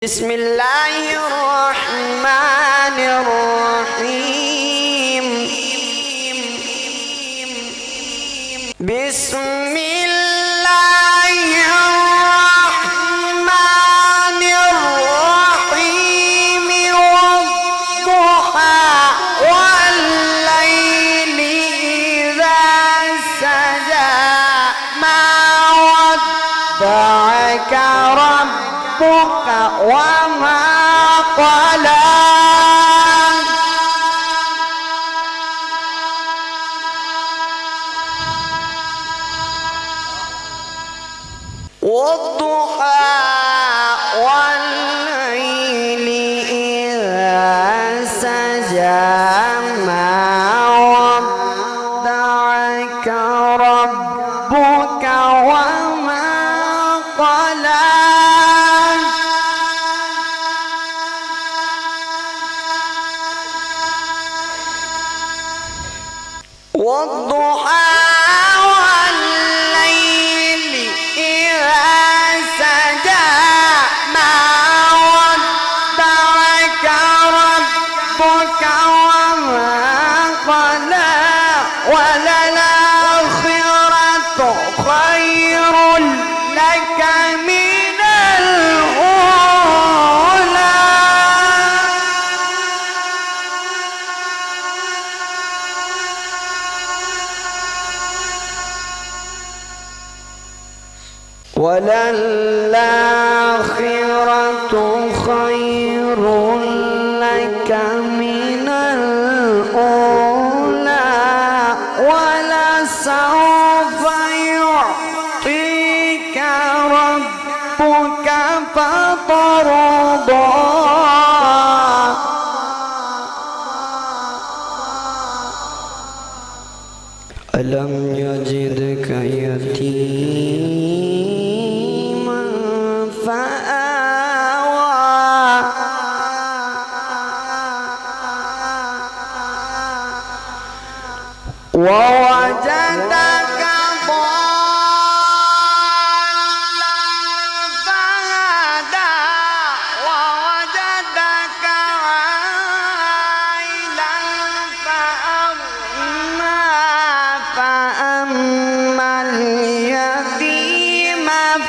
بسم الله الرحمن الرحيم. بسم الله الرحمن الرحيم. والضحى والليل إذا سجى ما ودعك ربك وما قلى. والضحى والليل إذا سجى ما ودعك ربك وما قلى. والضحى والليل إذا سجى ما ودعك ربك وما قلى. وللآخرة خير لك من الأولى. وللآخرة خير لك من الأولى. ولسوف يعطيك ربك فترضى. ألم يجدك يتيما فآوى ووجدك ضالا فهدى ووجدك عائلا فأما اليتيم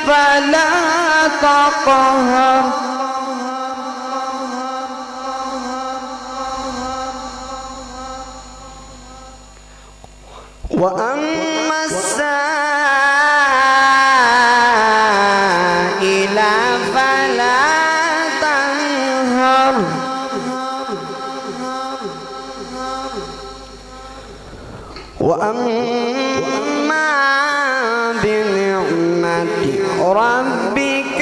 فلا تقهر. وأما السائل فلا تنهر. وأما بنعمة ربك